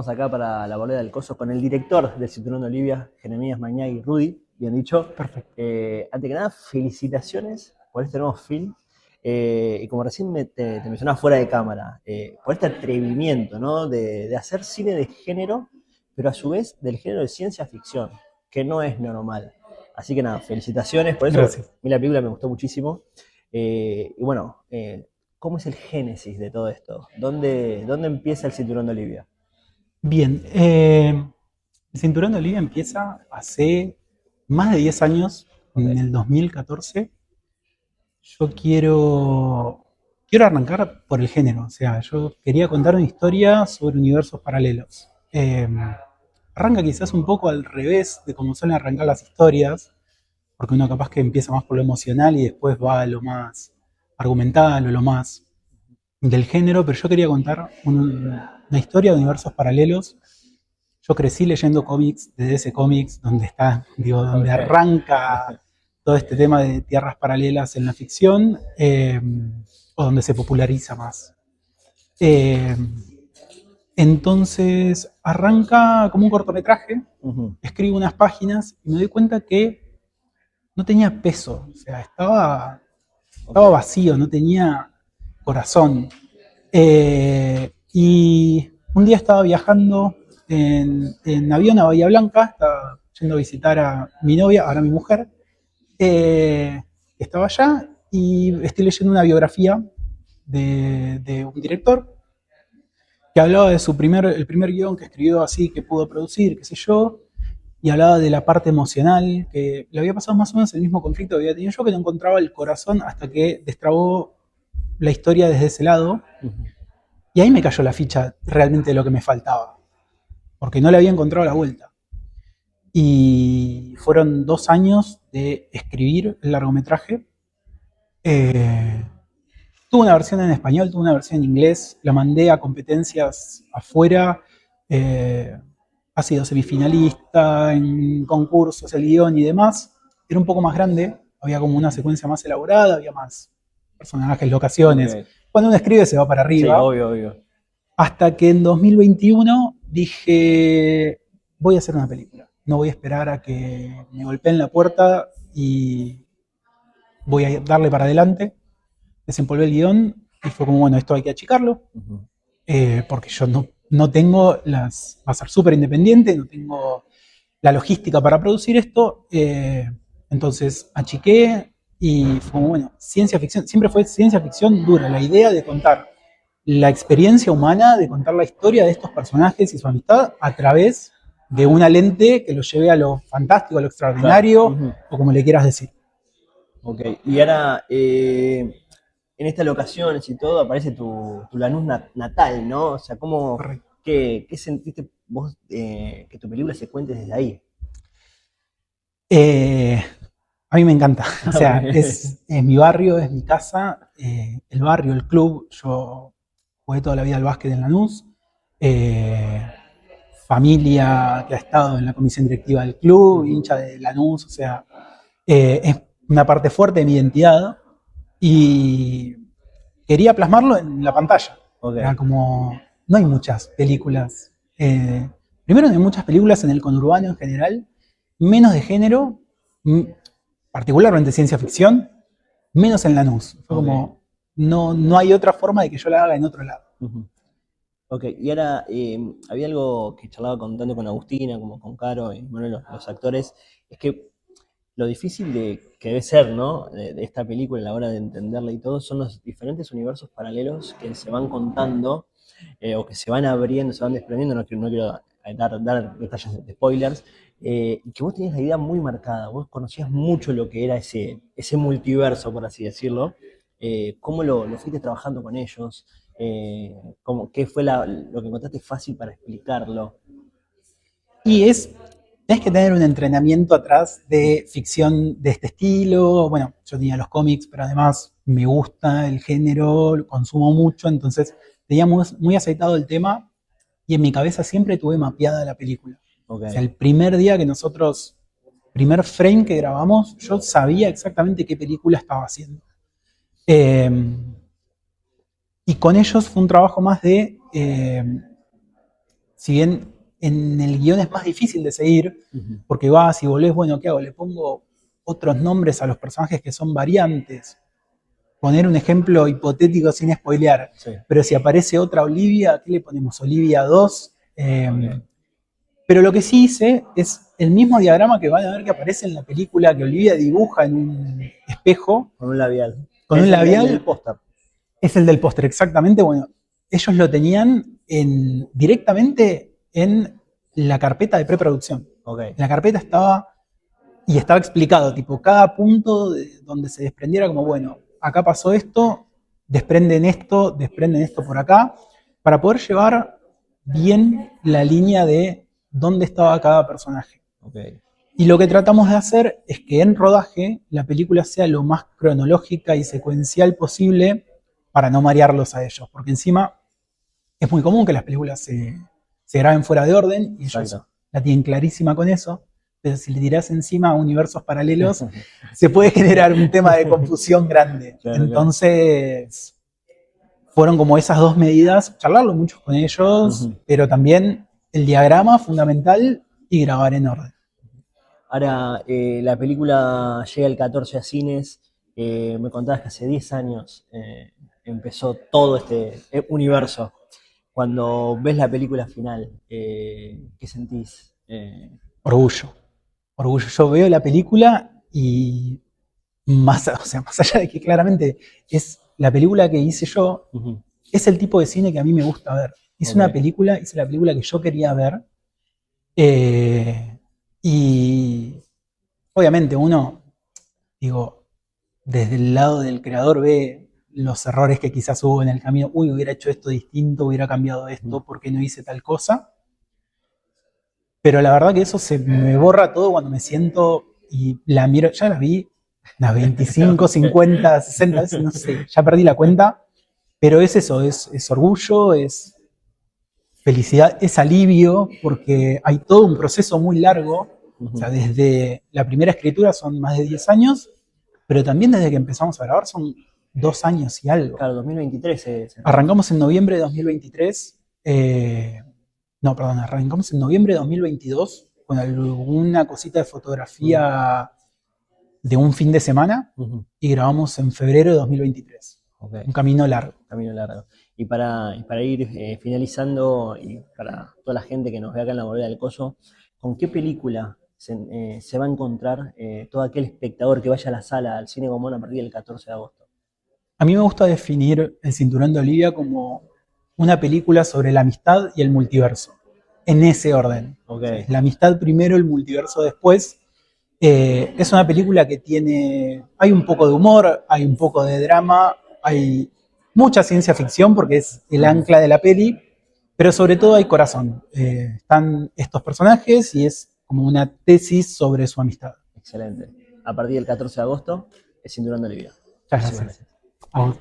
estamos acá para la boleda del coso con el director del Cinturón de Olivia, Jeremías Mañay Rudy, bien dicho. Perfecto. Antes que nada, felicitaciones por este nuevo film. Y como recién te mencionaba fuera de cámara, por este atrevimiento, ¿no? De hacer cine de género, pero a su vez del género de ciencia ficción, que no es normal. Así que nada, felicitaciones por eso. A Gracias. mí la película me gustó muchísimo. Y bueno, ¿cómo es el génesis de todo esto? ¿Dónde empieza el Cinturón de Olivia? Bien, el Cinturón de Olivia empieza hace más de 10 años, Ok, en el 2014. Yo quiero arrancar por el género, o sea, yo quería contar una historia sobre universos paralelos. Arranca quizás un poco al revés de cómo suelen arrancar las historias, porque uno capaz que empieza más por lo emocional y después va a lo más argumental o lo más del género, pero yo quería contar una historia de universos paralelos. Yo crecí leyendo cómics de DC Comics, donde está, digo, donde ok. arranca todo este tema de tierras paralelas en la ficción, o donde se populariza más. Eh, entonces arranca como un cortometraje, Ujú. escribo unas páginas y me doy cuenta que no tenía peso, o sea, Ok, estaba vacío, no tenía corazón. Y un día estaba viajando en avión a Bahía Blanca, estaba yendo a visitar a mi novia, ahora mi mujer, que estaba allá, y estoy leyendo una biografía de un director que hablaba de el primer guión que escribió así, que pudo producir, qué sé yo, y hablaba de la parte emocional, que le había pasado más o menos el mismo conflicto que había tenido yo, que no encontraba el corazón hasta que destrabó la historia desde ese lado. ujú. Y ahí me cayó la ficha realmente de lo que me faltaba, porque no le había encontrado la vuelta. Y fueron 2 años de escribir el largometraje. Eh, Tuve una versión en español, tuve una versión en inglés, la mandé a competencias afuera, eh, ha sido semifinalista en concursos, el guión y demás. Era un poco más grande, había como una secuencia más elaborada, había más personajes, locaciones. Ok. Cuando uno escribe se va para Sí, arriba. obvio, obvio. Hasta que en 2021 dije, voy a hacer una película. No voy a esperar a que me golpeen la puerta y voy a darle para adelante. Desempolvé el guión y fue como, bueno, esto hay que achicarlo, Ujú. porque yo no tengo va a ser súper independiente, no tengo la logística para producir esto. Entonces achiqué y fue como, bueno, ciencia ficción, siempre fue ciencia ficción dura, la idea de contar la experiencia humana, de contar la historia de estos personajes y su amistad a través de una lente que lo lleve a lo fantástico, a lo Claro. extraordinario, Ujú. o como le quieras decir. Ok. Y ahora, en estas locaciones y todo, aparece tu Lanús natal, ¿no? O sea, Correcto. qué sentiste vos que tu película se cuente desde ahí? Eh, a mí me encanta, o sea, Ok. es mi barrio, es mi casa, el barrio, el club. Yo jugué toda la vida al básquet en Lanús, eh, familia que ha estado en la comisión directiva del club, Ujú. hincha de Lanús, o sea, es una parte fuerte de mi identidad y quería plasmarlo en la pantalla. Era Ok. como, no hay muchas películas, primero no hay muchas películas en el conurbano en general, menos de género, particularmente ciencia ficción, menos en Lanús. Fue Ok. como, no hay otra forma de que yo la haga en otro lado. Ujú. Ok, y ahora había algo que charlaba tanto con Agustina como con Caro y bueno, los actores, es que lo difícil que debe ser, ¿no? De esta película a la hora de entenderla y todo, son los diferentes universos paralelos que se van contando o que se van abriendo, se van desprendiendo, no quiero dar detalles de spoilers, y que vos tenías la idea muy marcada, vos conocías mucho lo que era ese multiverso, por así decirlo, cómo lo fuiste trabajando con ellos, qué fue lo que encontraste fácil para explicarlo. Y tenés que tener un entrenamiento atrás de ficción de este estilo. Bueno, yo tenía los cómics, pero además me gusta el género, lo consumo mucho, entonces tenía muy aceitado el tema y en mi cabeza siempre tuve mapeada la película. Ok, O sea, el primer día que nosotros, primer frame que grabamos, yo sabía exactamente qué película estaba haciendo. Eh, y con ellos fue un trabajo más de si bien en el guión es más difícil de seguir, Ujú. porque vas y volvés, bueno, ¿qué hago? Le pongo otros nombres a los personajes que son variantes. Poner un ejemplo hipotético sin spoilear. Sí, Pero si aparece otra Olivia, ¿qué le ponemos? Olivia 2. ok. Pero lo que sí hice es el mismo diagrama que van a ver que aparece en la película que Olivia dibuja en un espejo Con un labial. con un Es el del labial, póster. es el del póster, exactamente. Bueno, ellos lo tenían directamente en la carpeta de preproducción. Ok, En la carpeta estaba explicado, tipo, cada punto donde se desprendiera como, bueno, acá pasó esto, desprenden esto por acá, para poder llevar bien la línea de dónde estaba cada personaje. ok. Y lo que tratamos de hacer es que en rodaje la película sea lo más cronológica y secuencial posible para no marearlos a ellos, porque encima es muy común que las películas se graben fuera de orden y ellos Exacto. la tienen clarísima con eso, pero si le tirás encima a universos paralelos se puede generar un tema de confusión grande. Claro, claro. Entonces fueron como esas dos medidas, charlarlo mucho con ellos, Ujú. pero también el diagrama fundamental y grabar en orden. Ahora, la película llega el 14 a cines. Me contabas que hace 10 años empezó todo este universo. Cuando ves la película final, ¿qué sentís? Orgullo. Orgullo. Yo veo la película y o sea, más allá de que claramente es la película que hice yo, Ujú. es el tipo de cine que a mí me gusta ver. Ok, Hice la película que yo quería ver. eh, y obviamente uno, digo, desde el lado del creador ve los errores que quizás hubo en el camino. Uy, hubiera hecho esto distinto, hubiera cambiado ujú. esto, ¿por qué no hice tal cosa? Pero la verdad que eso se me borra todo cuando me siento y la miro, ya la vi unas 25, 50, 60 veces, no sé, ya perdí la cuenta, pero es eso, es orgullo, es felicidad, es alivio, porque hay todo un proceso muy largo, o sea, Ujú. desde la primera escritura son más de 10 años, pero también desde que empezamos a grabar son 2 años y algo. Claro, 2023 Arrancamos en noviembre de 2023, no, perdón, arrancamos en noviembre de 2022 con alguna cosita de Ujú. fotografía de un fin de semana Ujú. y grabamos en febrero de 2023. Ok, Un camino largo. camino largo. Y para ir finalizando, y para toda la gente que nos ve acá en la Movida del Coso, ¿con qué película se va a encontrar todo aquel espectador que vaya a la sala, al cine Gomón a partir del 14 de agosto? A mí me gusta definir El Cinturón de Olivia como una película sobre la amistad y el multiverso, en ese orden. Ok, O sea, es la amistad primero, el multiverso después. Es una película que hay un poco de humor, hay un poco de drama, hay mucha ciencia ficción porque es el ujú, ancla de la peli, pero sobre todo hay corazón. Están estos personajes y es como una tesis sobre su amistad. excelente. A partir del 14 de agosto, el Cinturón de Olivia. Muchas Muchísimas gracias. gracias. A vos.